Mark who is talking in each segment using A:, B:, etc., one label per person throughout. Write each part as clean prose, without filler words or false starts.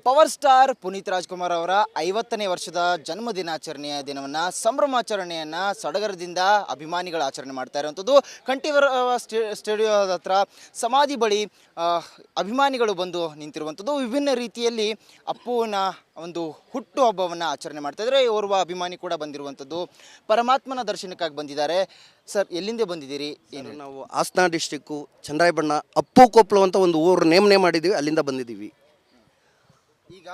A: Power star Puneeth Rajkumar ಅವರ 50ನೇ ವರ್ಷದ ಜನ್ಮದಿನಾಚರಣೆಯ ದಿನವನ್ನು ಸಂಭ್ರಮಾಚರಣೆಯನ್ನು ಸಡಗರದಿಂದ ಅಭಿಮಾನಿಗಳು ಆಚರಣೆ ಮಾಡ್ತಾ ಇರುವಂಥದ್ದು. ಕಂಠೀವರ ಸ್ಟುಡಿಯೋದ ಹತ್ರ ಸಮಾಧಿ ಬಳಿ ಅಭಿಮಾನಿಗಳು ಬಂದು ನಿಂತಿರುವಂಥದ್ದು. ವಿಭಿನ್ನ ರೀತಿಯಲ್ಲಿ ಅಪ್ಪುವಿನ ಒಂದು ಹುಟ್ಟು ಹಬ್ಬವನ್ನು ಆಚರಣೆ ಮಾಡ್ತಾ ಇದ್ದಾರೆ. ಓರ್ವ ಅಭಿಮಾನಿ ಕೂಡ ಬಂದಿರುವಂಥದ್ದು. ಪರಮಾತ್ಮನ ದರ್ಶನಕ್ಕಾಗಿ ಬಂದಿದ್ದಾರೆ. ಸರ್, ಎಲ್ಲಿಂದ ಬಂದಿದ್ದೀರಿ? ಏನು?
B: ನಾವು ಹಾಸನ ಡಿಸ್ಟಿಕ್ಕು ಚಂದ್ರಾಯಬಣ್ಣ ಅಪ್ಪು ಕೊಪ್ಪಳು ಅಂತ ಒಂದು ಊರು ನೇಮನೆ ಮಾಡಿದ್ದೀವಿ, ಅಲ್ಲಿಂದ ಬಂದಿದ್ದೀವಿ.
A: ಈಗ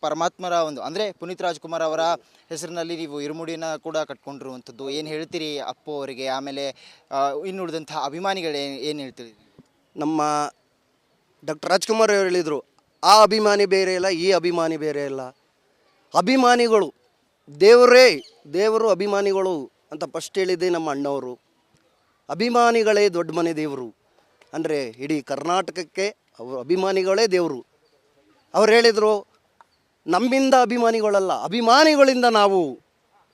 A: ಪರಮಾತ್ಮರ ಒಂದು ಅಂದರೆ ಪುನೀತ್ ರಾಜ್ಕುಮಾರ್ ಅವರ ಹೆಸರಿನಲ್ಲಿ ನೀವು ಇರುಮುಡಿನ ಕೂಡ ಕಟ್ಕೊಂಡಿರುವಂಥದ್ದು. ಏನು ಹೇಳ್ತೀರಿ ಅಪ್ಪು ಅವರಿಗೆ? ಆಮೇಲೆ ಇನ್ನುಳಿದಂಥ ಅಭಿಮಾನಿಗಳು ಏನು ಹೇಳ್ತೀರಿ?
B: ನಮ್ಮ ಡಾಕ್ಟರ್ ರಾಜ್ಕುಮಾರ್ ಅವರು ಹೇಳಿದರು, ಆ ಅಭಿಮಾನಿ ಬೇರೆ ಇಲ್ಲ, ಈ ಅಭಿಮಾನಿ ಬೇರೆ ಇಲ್ಲ. ಅಭಿಮಾನಿಗಳು ದೇವರೇ, ದೇವರು ಅಭಿಮಾನಿಗಳು ಅಂತ ಫಸ್ಟ್ ಹೇಳಿದ್ದೆ ನಮ್ಮ ಅಣ್ಣವರು. ಅಭಿಮಾನಿಗಳೇ ದೊಡ್ಡ ಮನೆ ದೇವರು ಅಂದರೆ ಇಡೀ ಕರ್ನಾಟಕಕ್ಕೆ ಅವರು ಅಭಿಮಾನಿಗಳೇ ದೇವರು. ಅವ್ರು ಹೇಳಿದರು, ನಮ್ಮಿಂದ ಅಭಿಮಾನಿಗಳಲ್ಲ, ಅಭಿಮಾನಿಗಳಿಂದ ನಾವು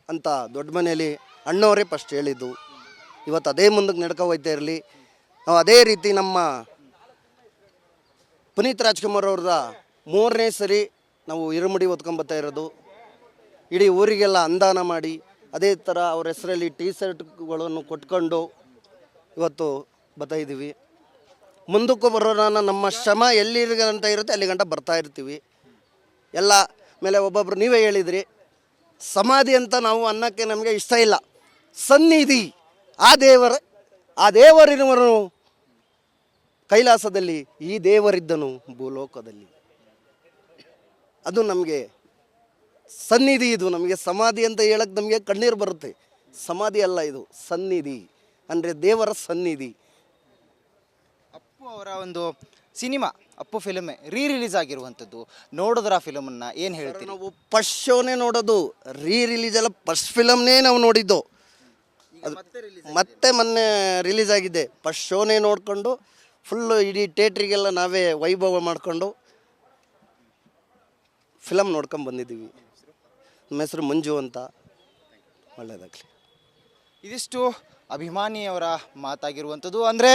B: ಅಂತ ದೊಡ್ಡ ಮನೆಯಲ್ಲಿ ಅಣ್ಣವರೇ ಫಸ್ಟ್ ಹೇಳಿದ್ದು. ಇವತ್ತು ಅದೇ ಮುಂದಕ್ಕೆ ನಡ್ಕೊ ಹೋಗ್ತಾ ಇರಲಿ. ನಾವು ಅದೇ ರೀತಿ ನಮ್ಮ ಪುನೀತ್ ರಾಜ್ಕುಮಾರ್ ಅವ್ರದ 3ನೇ ಸರಿ ನಾವು ಇರುಮುಡಿ ಹೊತ್ಕೊಂಬತ್ತಾ ಇರೋದು. ಇಡೀ ಊರಿಗೆಲ್ಲ ಅನುದಾನ ಮಾಡಿ ಅದೇ ಥರ ಅವ್ರ ಹೆಸರಲ್ಲಿ ಟೀ ಶರ್ಟ್ಗಳನ್ನು ಕೊಟ್ಕೊಂಡು ಇವತ್ತು ಬರ್ತಾ ಇದ್ದೀವಿ. ಮುಂದಕ್ಕೂ ಬರೋಣ, ನಮ್ಮ ಶ್ರಮ ಎಲ್ಲಿಗಂಟ ಇರುತ್ತೆ ಅಲ್ಲಿ ಗಂಟ ಬರ್ತಾ ಇರ್ತೀವಿ. ಎಲ್ಲ ಮೇಲೆ ಒಬ್ಬೊಬ್ರು ನೀವೇ ಹೇಳಿದ್ರಿ, ಸಮಾಧಿ ಅಂತ ನಾವು ಅನ್ನೋಕ್ಕೆ ನಮಗೆ ಇಷ್ಟ ಇಲ್ಲ. ಸನ್ನಿಧಿ, ಆ ದೇವರಿರುವನು ಕೈಲಾಸದಲ್ಲಿ, ಈ ದೇವರಿದ್ದನು ಭೂಲೋಕದಲ್ಲಿ. ಅದು ನಮಗೆ ಸನ್ನಿಧಿ. ಇದು ನಮಗೆ ಸಮಾಧಿ ಅಂತ ಹೇಳಕ್ಕೆ ನಮಗೆ ಕಣ್ಣೀರು ಬರುತ್ತೆ. ಸಮಾಧಿ ಅಲ್ಲ, ಇದು ಸನ್ನಿಧಿ ಅಂದರೆ ದೇವರ ಸನ್ನಿಧಿ.
A: ಅಪ್ಪು ಅವರ ಒಂದು ಸಿನಿಮಾ ಅಪ್ಪು ಫಿಲಮೇ ರಿಲೀಸ್ ಆಗಿರುವಂಥದ್ದು. ನೋಡಿದ್ರ ಆ ಫಿಲಮನ್ನು ಏನು ಹೇಳ್ತೀವಿ?
B: ನಾವು ಫಸ್ಟ್ ಶೋನೇ ನೋಡೋದು, ರಿಲೀಸ್ ಎಲ್ಲ ಫಸ್ಟ್ ಫಿಲಮ್ನೇ ನಾವು ನೋಡಿದ್ದು. ಅದು ಮತ್ತೆ ಮೊನ್ನೆ ರಿಲೀಸ್ ಆಗಿದೆ. ಫಸ್ಟ್ ಶೋನೇ ನೋಡಿಕೊಂಡು ಫುಲ್ಲು ಇಡೀ ಥಿಯೇಟ್ರಿಗೆಲ್ಲ ನಾವೇ ವೈಭವ ಮಾಡಿಕೊಂಡು ಫಿಲಮ್ ನೋಡ್ಕೊಂಡು ಬಂದಿದ್ದೀವಿ. ನಮ್ಮ ಹೆಸರು ಮಂಜು ಅಂತ. ಒಳ್ಳೆಯದಾಗಲಿ.
A: ಇದಿಷ್ಟು ಅಭಿಮಾನಿಯವರ ಮಾತಾಗಿರುವಂಥದ್ದು. ಅಂದರೆ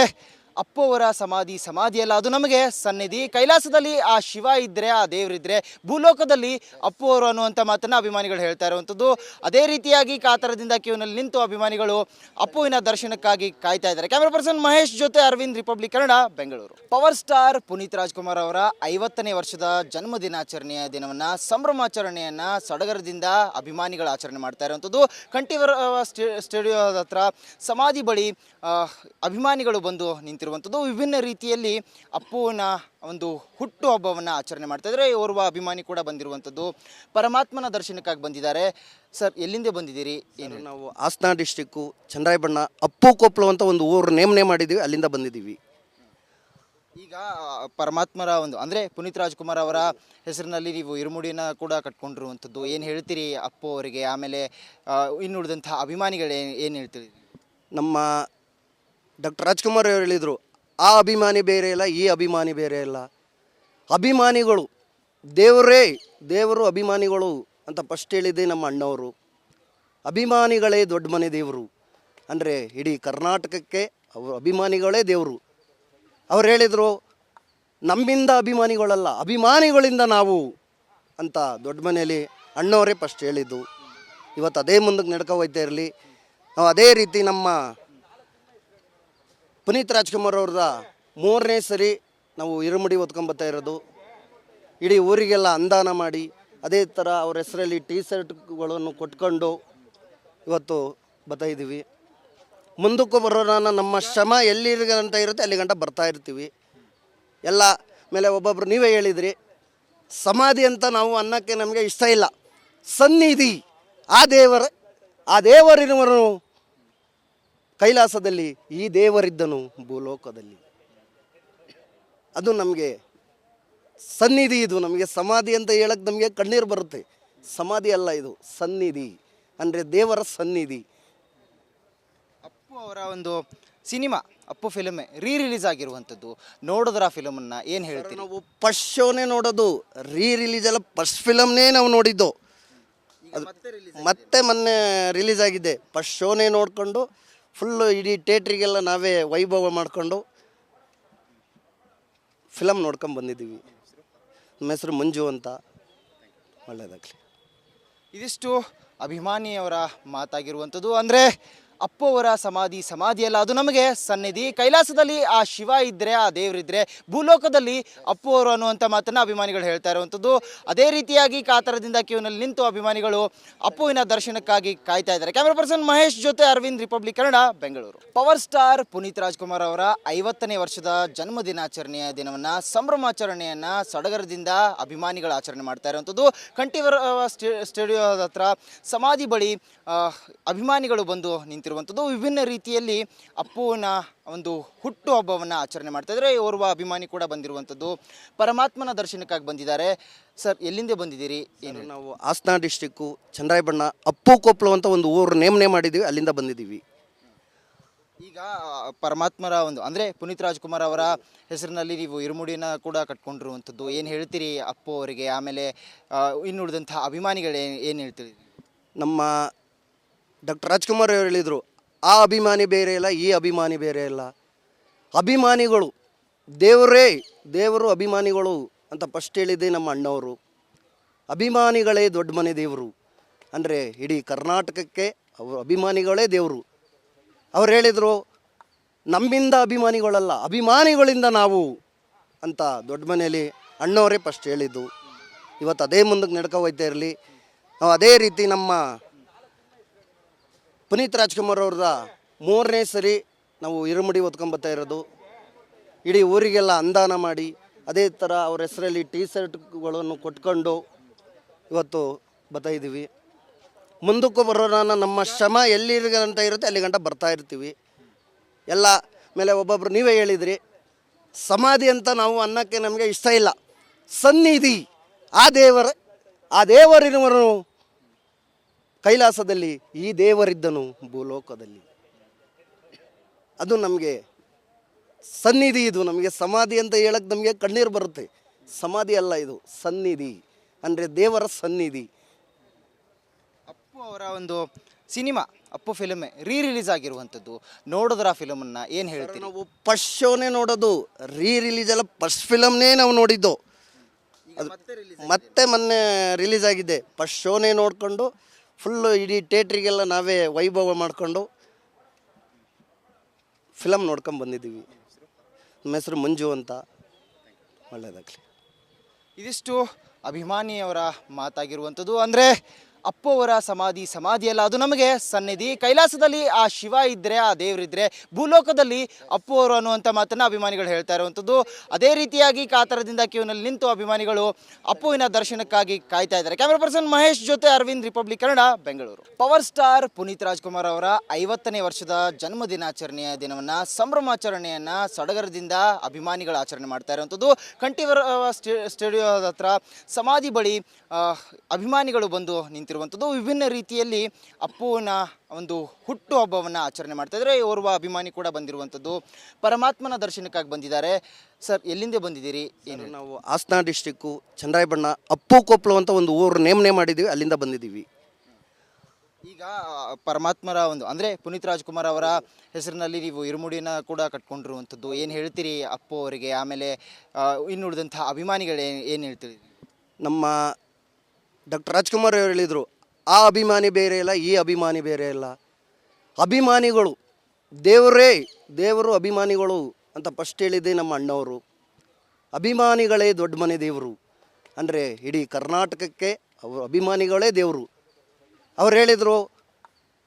A: ಅಪ್ಪು ಅವರ ಸಮಾಧಿಯಲ್ಲ, ಅದು ನಮಗೆ ಸನ್ನಿಧಿ. ಕೈಲಾಸದಲ್ಲಿ ಆ ಶಿವ ಇದ್ದರೆ, ಆ ದೇವರಿದ್ದರೆ, ಭೂಲೋಕದಲ್ಲಿ ಅಪ್ಪು ಅವರು ಅನ್ನುವಂಥ ಮಾತನ್ನು ಅಭಿಮಾನಿಗಳು ಹೇಳ್ತಾ ಇರುವಂಥದ್ದು. ಅದೇ ರೀತಿಯಾಗಿ ಕಾತರದಿಂದ ಕ್ಯೂನಲ್ಲಿ ನಿಂತು ಅಭಿಮಾನಿಗಳು ಅಪ್ಪುವಿನ ದರ್ಶನಕ್ಕಾಗಿ ಕಾಯ್ತಾ ಇದ್ದಾರೆ. ಕ್ಯಾಮ್ರಾ ಪರ್ಸನ್ ಮಹೇಶ್ ಜೊತೆ Aravind, republic Kannada, Bengaluru. Power star Puneeth Rajkumar ಅವರ 50ನೇ ವರ್ಷದ ಜನ್ಮದಿನಾಚರಣೆಯ ದಿನವನ್ನು ಸಂಭ್ರಮಾಚರಣೆಯನ್ನು ಸಡಗರದಿಂದ ಅಭಿಮಾನಿಗಳು ಆಚರಣೆ ಮಾಡ್ತಾ ಇರುವಂಥದ್ದು. ಕಂಠೀವರ ಸ್ಟುಡಿಯೋದ ಹತ್ರ ಸಮಾಧಿ ಬಳಿ ಅಭಿಮಾನಿಗಳು ಬಂದು ನಿಂತಿರುವಂಥದ್ದು. ವಿಭಿನ್ನ ರೀತಿಯಲ್ಲಿ ಅಪ್ಪುವಿನ ಒಂದು ಹುಟ್ಟು ಹಬ್ಬವನ್ನು ಆಚರಣೆ ಮಾಡ್ತಾ ಇದ್ದಾರೆ. ಓರ್ವ ಅಭಿಮಾನಿ ಕೂಡ ಬಂದಿರುವಂಥದ್ದು. ಪರಮಾತ್ಮನ ದರ್ಶನಕ್ಕಾಗಿ ಬಂದಿದ್ದಾರೆ. ಸರ್, ಎಲ್ಲಿಂದ ಬಂದಿದ್ದೀರಿ? ಏನು?
B: ನಾವು ಹಾಸನ ಡಿಸ್ಟಿಕ್ಕು ಚಂದ್ರಾಯಬಣ್ಣ ಅಪ್ಪು ಕೊಪ್ಪಳು ಅಂತ ಒಂದು ಊರು ನೇಮನೆ ಮಾಡಿದ್ದೀವಿ, ಅಲ್ಲಿಂದ ಬಂದಿದ್ದೀವಿ.
A: ಈಗ ಪರಮಾತ್ಮರ ಒಂದು ಅಂದರೆ ಪುನೀತ್ ರಾಜ್ಕುಮಾರ್ ಅವರ ಹೆಸರಿನಲ್ಲಿ ನೀವು ಇರುಮುಡಿನ ಕೂಡ ಕಟ್ಕೊಂಡಿರುವಂಥದ್ದು. ಏನು ಹೇಳ್ತೀರಿ ಅಪ್ಪು ಅವರಿಗೆ? ಆಮೇಲೆ ಇನ್ನುಳಿದಂಥ ಅಭಿಮಾನಿಗಳು ಏನು ಹೇಳ್ತೀರಿ?
B: ನಮ್ಮ ಡಾಕ್ಟರ್ ರಾಜ್ಕುಮಾರ್ ಅವರು ಹೇಳಿದರು, ಆ ಅಭಿಮಾನಿ ಬೇರೆ ಇಲ್ಲ, ಈ ಅಭಿಮಾನಿ ಬೇರೆ ಇಲ್ಲ. ಅಭಿಮಾನಿಗಳು ದೇವರೇ, ದೇವರು ಅಭಿಮಾನಿಗಳು ಅಂತ ಫಸ್ಟ್ ಹೇಳಿದ್ದೆ ನಮ್ಮ ಅಣ್ಣವರು. ಅಭಿಮಾನಿಗಳೇ ದೊಡ್ಡ ಮನೆ ದೇವರು ಅಂದರೆ ಇಡೀ ಕರ್ನಾಟಕಕ್ಕೆ ಅವರು ಅಭಿಮಾನಿಗಳೇ ದೇವರು. ಅವ್ರು ಹೇಳಿದರು, ನಮ್ಮಿಂದ ಅಭಿಮಾನಿಗಳಲ್ಲ, ಅಭಿಮಾನಿಗಳಿಂದ ನಾವು ಅಂತ ದೊಡ್ಡ ಮನೆಯಲ್ಲಿ ಅಣ್ಣವರೇ ಫಸ್ಟ್ ಹೇಳಿದ್ದು. ಇವತ್ತು ಅದೇ ಮುಂದಕ್ಕೆ ನಡ್ಕೊ ಹೋಗ್ತಾ ಇರಲಿ. ನಾವು ಅದೇ ರೀತಿ ನಮ್ಮ ಪುನೀತ್ ರಾಜ್ಕುಮಾರ್ ಅವ್ರದ 3ನೇ ಸರಿ ನಾವು ಇರುಮುಡಿ ಹೊತ್ಕೊಂಬತ್ತಾ ಇರೋದು. ಇಡೀ ಊರಿಗೆಲ್ಲ ಅನುದಾನ ಮಾಡಿ ಅದೇ ಥರ ಅವ್ರ ಹೆಸರಲ್ಲಿ ಟೀ ಶರ್ಟ್ಗಳನ್ನು ಕೊಟ್ಕೊಂಡು ಇವತ್ತು ಬರ್ತಾ ಇದ್ದೀವಿ. ಮುಂದಕ್ಕೂ ಬರೋಣ, ನಮ್ಮ ಶ್ರಮ ಎಲ್ಲಿಗಂಟ ಇರುತ್ತೆ ಅಲ್ಲಿ ಗಂಟ ಬರ್ತಾ ಇರ್ತೀವಿ. ಎಲ್ಲ ಮೇಲೆ ಒಬ್ಬೊಬ್ರು ನೀವೇ ಹೇಳಿದ್ರಿ, ಸಮಾಧಿ ಅಂತ ನಾವು ಅನ್ನೋಕ್ಕೆ ನಮಗೆ ಇಷ್ಟ ಇಲ್ಲ. ಸನ್ನಿಧಿ, ಆ ದೇವರಿರುವನು ಕೈಲಾಸದಲ್ಲಿ, ಈ ದೇವರಿದ್ದನು ಭೂಲೋಕದಲ್ಲಿ. ಅದು ನಮಗೆ ಸನ್ನಿಧಿ. ಇದು ನಮಗೆ ಸಮಾಧಿ ಅಂತ ಹೇಳಕ್ಕೆ ನಮಗೆ ಕಣ್ಣೀರು ಬರುತ್ತೆ. ಸಮಾಧಿ ಅಲ್ಲ, ಇದು ಸನ್ನಿಧಿ ಅಂದರೆ ದೇವರ ಸನ್ನಿಧಿ.
A: ಅಪ್ಪು ಅವರ ಒಂದು ಸಿನಿಮಾ ಅಪ್ಪು ಫಿಲಮೇ ರಿಲೀಸ್ ಆಗಿರುವಂಥದ್ದು. ನೋಡಿದ್ರ ಆ ಫಿಲಮನ್ನು ಏನು ಹೇಳ್ತೀವಿ?
B: ನಾವು ಫಸ್ಟ್ ಶೋನೇ ನೋಡೋದು, ರಿಲೀಸ್ ಎಲ್ಲ ಫಸ್ಟ್ ಫಿಲಮ್ನೇ ನಾವು ನೋಡಿದ್ದು. ಅದು ಮತ್ತೆ ಮೊನ್ನೆ ರಿಲೀಸ್ ಆಗಿದೆ. ಫಸ್ಟ್ ಶೋನೇ ನೋಡಿಕೊಂಡು ಫುಲ್ಲು ಇಡೀ ಥಿಯೇಟ್ರಿಗೆಲ್ಲ ನಾವೇ ವೈಭವ ಮಾಡಿಕೊಂಡು ಫಿಲಮ್ ನೋಡ್ಕೊಂಡು ಬಂದಿದ್ದೀವಿ. ನಮ್ಮ ಹೆಸರು ಮಂಜು ಅಂತ. ಒಳ್ಳೆಯದಾಗಲಿ.
A: ಇದಿಷ್ಟು ಅಭಿಮಾನಿಯವರ ಮಾತಾಗಿರುವಂಥದ್ದು. ಅಂದರೆ ಅಪ್ಪು ಅವರ ಸಮಾಧಿಯಲ್ಲ, ಅದು ನಮಗೆ ಸನ್ನಿಧಿ. ಕೈಲಾಸದಲ್ಲಿ ಆ ಶಿವ ಇದ್ದರೆ, ಆ ದೇವರಿದ್ದರೆ, ಭೂಲೋಕದಲ್ಲಿ ಅಪ್ಪು ಅವರು ಅನ್ನುವಂಥ ಮಾತನ್ನು ಅಭಿಮಾನಿಗಳು ಹೇಳ್ತಾ ಇರುವಂಥದ್ದು. ಅದೇ ರೀತಿಯಾಗಿ ಕಾತರದಿಂದ ಕ್ಯೂನಲ್ಲಿ ನಿಂತು ಅಭಿಮಾನಿಗಳು ಅಪ್ಪುವಿನ ದರ್ಶನಕ್ಕಾಗಿ ಕಾಯ್ತಾ ಇದ್ದಾರೆ. ಕ್ಯಾಮರಾ ಪರ್ಸನ್ ಮಹೇಶ್ ಜೊತೆ Aravind, republic Kannada, Bengaluru. Power star Puneeth Rajkumar ಅವರ 50ನೇ ವರ್ಷದ ಜನ್ಮದಿನಾಚರಣೆಯ ದಿನವನ್ನು, ಸಂಭ್ರಮಾಚರಣೆಯನ್ನು ಸಡಗರದಿಂದ ಅಭಿಮಾನಿಗಳು ಆಚರಣೆ ಮಾಡ್ತಾ ಇರುವಂಥದ್ದು. ಕಂಠೀವರ ಸ್ಟುಡಿಯೋದ ಹತ್ರ ಸಮಾಧಿ ಬಳಿ ಅಭಿಮಾನಿಗಳು ಬಂದು ನಿಂತಿರುವಂಥದ್ದು. ವಿಭಿನ್ನ ರೀತಿಯಲ್ಲಿ ಅಪ್ಪುವಿನ ಒಂದು ಹುಟ್ಟು ಹಬ್ಬವನ್ನು ಆಚರಣೆ ಮಾಡ್ತಾ ಇದ್ದಾರೆ. ಓರ್ವ ಅಭಿಮಾನಿ ಕೂಡ ಬಂದಿರುವಂಥದ್ದು. ಪರಮಾತ್ಮನ ದರ್ಶನಕ್ಕಾಗಿ ಬಂದಿದ್ದಾರೆ. ಸರ್, ಎಲ್ಲಿಂದ ಬಂದಿದ್ದೀರಿ? ಏನು?
B: ನಾವು ಹಾಸನ ಡಿಸ್ಟಿಕ್ಕು ಚಂದ್ರಾಯಬಣ್ಣ ಅಪ್ಪು ಕೊಪ್ಪಳು ಅಂತ ಒಂದು ಊರು ನೇಮನೆ ಮಾಡಿದ್ದೀವಿ, ಅಲ್ಲಿಂದ ಬಂದಿದ್ದೀವಿ.
A: ಈಗ ಪರಮಾತ್ಮರ ಒಂದು ಅಂದರೆ ಪುನೀತ್ ರಾಜ್ಕುಮಾರ್ ಅವರ ಹೆಸರಿನಲ್ಲಿ ನೀವು ಇರುಮುಡಿನ ಕೂಡ ಕಟ್ಕೊಂಡಿರುವಂಥದ್ದು. ಏನು ಹೇಳ್ತೀರಿ ಅಪ್ಪು ಅವರಿಗೆ? ಆಮೇಲೆ ಇನ್ನುಳಿದಂಥ ಅಭಿಮಾನಿಗಳು ಏನು ಹೇಳ್ತೀರಿ?
B: ನಮ್ಮ ಡಾಕ್ಟರ್ ರಾಜ್ಕುಮಾರ್ ಅವರು ಹೇಳಿದರು, ಆ ಅಭಿಮಾನಿ ಬೇರೆ ಇಲ್ಲ, ಈ ಅಭಿಮಾನಿ ಬೇರೆ ಇಲ್ಲ. ಅಭಿಮಾನಿಗಳು ದೇವರು ಅಭಿಮಾನಿಗಳು ಅಂತ ಫಸ್ಟ್ ಹೇಳಿದ್ದೆ ನಮ್ಮ ಅಣ್ಣವರು. ಅಭಿಮಾನಿಗಳೇ ದೊಡ್ಡ ಮನೆ ದೇವರು. ಅಂದರೆ ಇಡೀ ಕರ್ನಾಟಕಕ್ಕೆ ಅವರು ಅಭಿಮಾನಿಗಳೇ ದೇವರು. ಅವ್ರು ಹೇಳಿದರು, ನಮ್ಮಿಂದ ಅಭಿಮಾನಿಗಳಲ್ಲ, ಅಭಿಮಾನಿಗಳಿಂದ ನಾವು ಅಂತ ದೊಡ್ಡ ಮನೆಯಲ್ಲಿ ಅಣ್ಣವರೇ ಫಸ್ಟ್ ಹೇಳಿದ್ದು. ಇವತ್ತು ಅದೇ ಮುಂದಕ್ಕೆ ನಡ್ಕೊ ಹೋಗ್ತಾ ಇರಲಿ. ನಾವು ಅದೇ ರೀತಿ ನಮ್ಮ ಪುನೀತ್ ರಾಜ್ಕುಮಾರ್ ಅವ್ರದ 3ನೇ ಸರಿ ನಾವು ಇರುಮುಡಿ ಹೊತ್ಕೊಂಬತ್ತಾ ಇರೋದು. ಇಡೀ ಊರಿಗೆಲ್ಲ ಅನುದಾನ ಮಾಡಿ, ಅದೇ ಥರ ಅವ್ರ ಹೆಸರಲ್ಲಿ ಟೀ ಶರ್ಟ್ಗಳನ್ನು ಕೊಟ್ಕೊಂಡು ಇವತ್ತು ಬರ್ತಾ ಇದ್ದೀವಿ. ಮುಂದಕ್ಕೂ ಬರೋಣ, ನಮ್ಮ ಶ್ರಮ ಎಲ್ಲಿಗಂಟ ಇರುತ್ತೆ ಅಲ್ಲಿ ಗಂಟ ಬರ್ತಾ ಇರ್ತೀವಿ. ಎಲ್ಲ ಮೇಲೆ ಒಬ್ಬೊಬ್ರು ನೀವೇ ಹೇಳಿದ್ರಿ, ಸಮಾಧಿ ಅಂತ ನಾವು ಅನ್ನೋಕ್ಕೆ ನಮಗೆ ಇಷ್ಟ ಇಲ್ಲ. ಸನ್ನಿಧಿ, ಆ ದೇವರಿರುವನು ಕೈಲಾಸದಲ್ಲಿ, ಈ ದೇವರಿದ್ದನು ಭೂಲೋಕದಲ್ಲಿ. ಅದು ನಮಗೆ ಸನ್ನಿಧಿ. ಇದು ನಮಗೆ ಸಮಾಧಿ ಅಂತ ಹೇಳಕ್ಕೆ ನಮಗೆ ಕಣ್ಣೀರು ಬರುತ್ತೆ. ಸಮಾಧಿ ಅಲ್ಲ, ಇದು ಸನ್ನಿಧಿ. ಅಂದರೆ ದೇವರ ಸನ್ನಿಧಿ.
A: ಅಪ್ಪು ಅವರ ಒಂದು ಸಿನಿಮಾ ಅಪ್ಪು ಫಿಲ್ಮ್ ರಿಲೀಸ್ ಆಗಿರುವಂಥದ್ದು, ನೋಡಿದ್ರ ಆ ಫಿಲಮನ್ನು ಏನು ಹೇಳ್ತೀವಿ?
B: ನಾವು ಫಸ್ಟ್ ಶೋನೇ ನೋಡೋದು, ರಿಲೀಸ್ ಎಲ್ಲ ಫಸ್ಟ್ ಫಿಲಮ್ನೇ ನಾವು ನೋಡಿದ್ದು. ಅದು ಮತ್ತೆ ಮೊನ್ನೆ ರಿಲೀಸ್ ಆಗಿದೆ. ಫಸ್ಟ್ ಶೋನೇ ನೋಡಿಕೊಂಡು ಫುಲ್ಲು ಇಡೀ ಥಿಯೇಟ್ರಿಗೆಲ್ಲ ನಾವೇ ವೈಭವ ಮಾಡಿಕೊಂಡು ಫಿಲಮ್ ನೋಡ್ಕೊಂಡು ಬಂದಿದ್ದೀವಿ. ನಮ್ಮ ಹೆಸರು ಮಂಜು ಅಂತ. ಒಳ್ಳೆಯದಾಗಲಿ.
A: ಇದಿಷ್ಟು ಅಭಿಮಾನಿಯವರ ಮಾತಾಗಿರುವಂಥದ್ದು. ಅಂದರೆ ಅಪ್ಪು ಅವರ ಸಮಾಧಿಯಲ್ಲ, ಅದು ನಮಗೆ ಸನ್ನಿಧಿ. ಕೈಲಾಸದಲ್ಲಿ ಆ ಶಿವ ಇದ್ದರೆ, ಆ ದೇವರಿದ್ದರೆ, ಭೂಲೋಕದಲ್ಲಿ ಅಪ್ಪು ಅವರು ಅನ್ನುವಂಥ ಮಾತನ್ನು ಅಭಿಮಾನಿಗಳು ಹೇಳ್ತಾ ಇರುವಂಥದ್ದು. ಅದೇ ರೀತಿಯಾಗಿ ಕಾತರದಿಂದ ಕ್ಯೂನಲ್ಲಿ ನಿಂತು ಅಭಿಮಾನಿಗಳು ಅಪ್ಪುವಿನ ದರ್ಶನಕ್ಕಾಗಿ ಕಾಯ್ತಾ ಇದ್ದಾರೆ. ಕ್ಯಾಮರಾ ಪರ್ಸನ್ ಮಹೇಶ್ ಜೊತೆ Aravind, republic Kannada, Bengaluru. Power star Puneeth Rajkumar ಅವರ 50ನೇ ವರ್ಷದ ಜನ್ಮದಿನಾಚರಣೆಯ ದಿನವನ್ನು, ಸಂಭ್ರಮಾಚರಣೆಯನ್ನು ಸಡಗರದಿಂದ ಅಭಿಮಾನಿಗಳು ಆಚರಣೆ ಮಾಡ್ತಾ ಇರುವಂಥದ್ದು. ಕಂಠೀವರ ಸ್ಟುಡಿಯೋದ ಹತ್ರ ಸಮಾಧಿ ಬಳಿ ಅಭಿಮಾನಿಗಳು ಬಂದು ನಿಂತಿರುವಂಥದ್ದು. ವಿಭಿನ್ನ ರೀತಿಯಲ್ಲಿ ಅಪ್ಪುವಿನ ಒಂದು ಹುಟ್ಟು ಹಬ್ಬವನ್ನು ಆಚರಣೆ ಮಾಡ್ತಾ ಇದ್ದಾರೆ. ಓರ್ವ ಅಭಿಮಾನಿ ಕೂಡ ಬಂದಿರುವಂಥದ್ದು. ಪರಮಾತ್ಮನ ದರ್ಶನಕ್ಕಾಗಿ ಬಂದಿದ್ದಾರೆ. ಸರ್, ಎಲ್ಲಿಂದ ಬಂದಿದ್ದೀರಿ? ಏನು?
B: ನಾವು ಹಾಸನ ಡಿಸ್ಟಿಕ್ಕು ಚಂದ್ರಾಯಬಣ್ಣ ಅಪ್ಪು ಕೊಪ್ಪಳು ಅಂತ ಒಂದು ಊರು ನೇಮನೆ ಮಾಡಿದ್ದೀವಿ, ಅಲ್ಲಿಂದ ಬಂದಿದ್ದೀವಿ.
A: ಈಗ ಪರಮಾತ್ಮರ ಒಂದು ಅಂದರೆ ಪುನೀತ್ ರಾಜ್ಕುಮಾರ್ ಅವರ ಹೆಸರಿನಲ್ಲಿ ನೀವು ಇರುಮುಡಿನ ಕೂಡ ಕಟ್ಕೊಂಡಿರುವಂಥದ್ದು. ಏನು ಹೇಳ್ತೀರಿ ಅಪ್ಪು ಅವರಿಗೆ? ಆಮೇಲೆ ಇನ್ನುಳಿದಂಥ ಅಭಿಮಾನಿಗಳು ಏನು ಹೇಳ್ತೀರಿ?
B: ನಮ್ಮ ಡಾಕ್ಟರ್ ರಾಜ್ಕುಮಾರ್ ಅವರು ಹೇಳಿದರು, ಆ ಅಭಿಮಾನಿ ಬೇರೆ ಇಲ್ಲ, ಈ ಅಭಿಮಾನಿ ಬೇರೆ ಇಲ್ಲ. ಅಭಿಮಾನಿಗಳು ದೇವರು ಅಭಿಮಾನಿಗಳು ಅಂತ ಫಸ್ಟ್ ಹೇಳಿದ್ದೆ ನಮ್ಮ ಅಣ್ಣವರು. ಅಭಿಮಾನಿಗಳೇ ದೊಡ್ಡ ಮನೆ ದೇವರು. ಅಂದರೆ ಇಡೀ ಕರ್ನಾಟಕಕ್ಕೆ ಅವರು ಅಭಿಮಾನಿಗಳೇ ದೇವರು. ಅವ್ರು ಹೇಳಿದರು,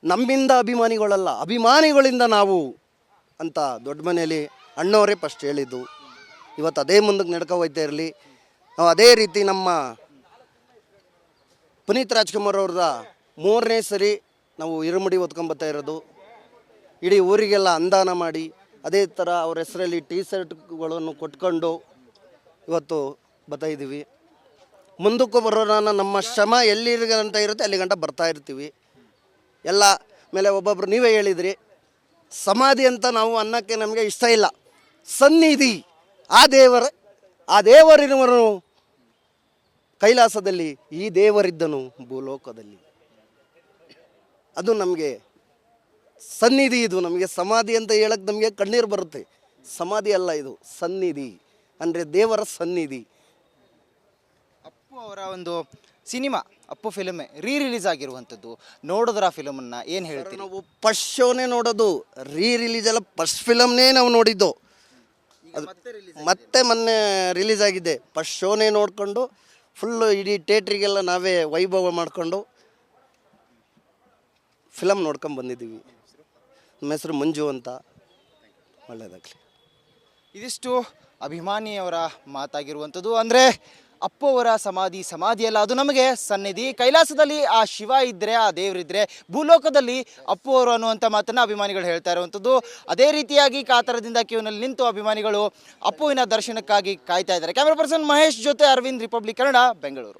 B: ನಮ್ಮಿಂದ ಅಭಿಮಾನಿಗಳಲ್ಲ, ಅಭಿಮಾನಿಗಳಿಂದ ನಾವು ಅಂತ ದೊಡ್ಡ ಮನೆಯಲ್ಲಿ ಅಣ್ಣವರೇ ಫಸ್ಟ್ ಹೇಳಿದ್ದು. ಇವತ್ತು ಅದೇ ಮುಂದಕ್ಕೆ ನಡ್ಕೊ ಹೋಗ್ತಾ ಇರಲಿ. ನಾವು ಅದೇ ರೀತಿ ನಮ್ಮ ಪುನೀತ್ ರಾಜ್ಕುಮಾರ್ ಅವ್ರದ 3ನೇ ಸರಿ ನಾವು ಇರುಮುಡಿ ಹೊತ್ಕೊಂಬತ್ತಾ ಇರೋದು. ಇಡೀ ಊರಿಗೆಲ್ಲ ಅನುದಾನ ಮಾಡಿ, ಅದೇ ಥರ ಅವ್ರ ಹೆಸರಲ್ಲಿ ಟೀ ಶರ್ಟ್ಗಳನ್ನು ಕೊಟ್ಕೊಂಡು ಇವತ್ತು ಬರ್ತಾ ಇದ್ದೀವಿ. ಮುಂದಕ್ಕೂ ಬರೋಣ, ನಮ್ಮ ಶ್ರಮ ಎಲ್ಲಿಗಂಟ ಇರುತ್ತೆ ಅಲ್ಲಿ ಗಂಟ ಬರ್ತಾ ಇರ್ತೀವಿ. ಎಲ್ಲ ಮೇಲೆ ಒಬ್ಬೊಬ್ರು ನೀವೇ ಹೇಳಿದ್ರಿ, ಸಮಾಧಿ ಅಂತ ನಾವು ಅನ್ನೋಕ್ಕೆ ನಮಗೆ ಇಷ್ಟ ಇಲ್ಲ. ಸನ್ನಿಧಿ, ಆ ದೇವರಿರುವನು ಕೈಲಾಸದಲ್ಲಿ, ಈ ದೇವರಿದ್ದನು ಭೂಲೋಕದಲ್ಲಿ. ಅದು ನಮಗೆ ಸನ್ನಿಧಿ. ಇದು ನಮಗೆ ಸಮಾಧಿ ಅಂತ ಹೇಳಕ್ಕೆ ನಮಗೆ ಕಣ್ಣೀರು ಬರುತ್ತೆ. ಸಮಾಧಿ ಅಲ್ಲ, ಇದು ಸನ್ನಿಧಿ. ಅಂದರೆ ದೇವರ ಸನ್ನಿಧಿ.
A: ಅಪ್ಪು ಅವರ ಒಂದು ಸಿನಿಮಾ ಅಪ್ಪು ಫಿಲ್ಮ್ ರಿಲೀಸ್ ಆಗಿರುವಂಥದ್ದು, ನೋಡಿದ್ರ ಫಿಲಮನ್ನು ಏನು ಹೇಳ್ತೀರಿ?
B: ನಾವು ಫಸ್ಟ್ ಶೋನೇ ನೋಡೋದು, ರಿಲೀಸ್ ಎಲ್ಲ ಫಸ್ಟ್ ಫಿಲಮ್ನೇ ನಾವು ನೋಡಿದ್ದು. ಅದು ಮತ್ತೆ ಮೊನ್ನೆ ರಿಲೀಸ್ ಆಗಿದೆ. ಫಸ್ಟ್ ಶೋನೇ ನೋಡಿಕೊಂಡು ಫುಲ್ಲು ಇಡೀ ಥಿಯೇಟ್ರಿಗೆಲ್ಲ ನಾವೇ ವೈಭವ ಮಾಡಿಕೊಂಡು ಫಿಲಮ್ ನೋಡ್ಕೊಂಡು ಬಂದಿದ್ದೀವಿ. ನಮ್ಮ ಹೆಸರು ಮಂಜು ಅಂತ. ಒಳ್ಳೆಯದಾಗಲಿ.
A: ಇದಿಷ್ಟು ಅಭಿಮಾನಿಯವರ ಮಾತಾಗಿರುವಂಥದ್ದು. ಅಂದರೆ ಅಪ್ಪು ಅವರ ಸಮಾಧಿಯಲ್ಲ, ಅದು ನಮಗೆ ಸನ್ನಿಧಿ. ಕೈಲಾಸದಲ್ಲಿ ಆ ಶಿವ ಇದ್ದರೆ, ಆ ದೇವರಿದ್ದರೆ, ಭೂಲೋಕದಲ್ಲಿ ಅಪ್ಪು ಅವರು ಅನ್ನುವಂಥ ಮಾತನ್ನು ಅಭಿಮಾನಿಗಳು ಹೇಳ್ತಾ ಇರುವಂಥದ್ದು. ಅದೇ ರೀತಿಯಾಗಿ ಕಾತರದಿಂದ ಕ್ಯೂನಲ್ಲಿ ನಿಂತು ಅಭಿಮಾನಿಗಳು ಅಪ್ಪುವಿನ ದರ್ಶನಕ್ಕಾಗಿ ಕಾಯ್ತಾ ಇದ್ದಾರೆ. ಕ್ಯಾಮ್ರಾ ಪರ್ಸನ್ ಮಹೇಶ್ ಜೊತೆ ಅರವಿಂದ್, ರಿಪಬ್ಲಿಕ್ ಕನ್ನಡ, ಬೆಂಗಳೂರು.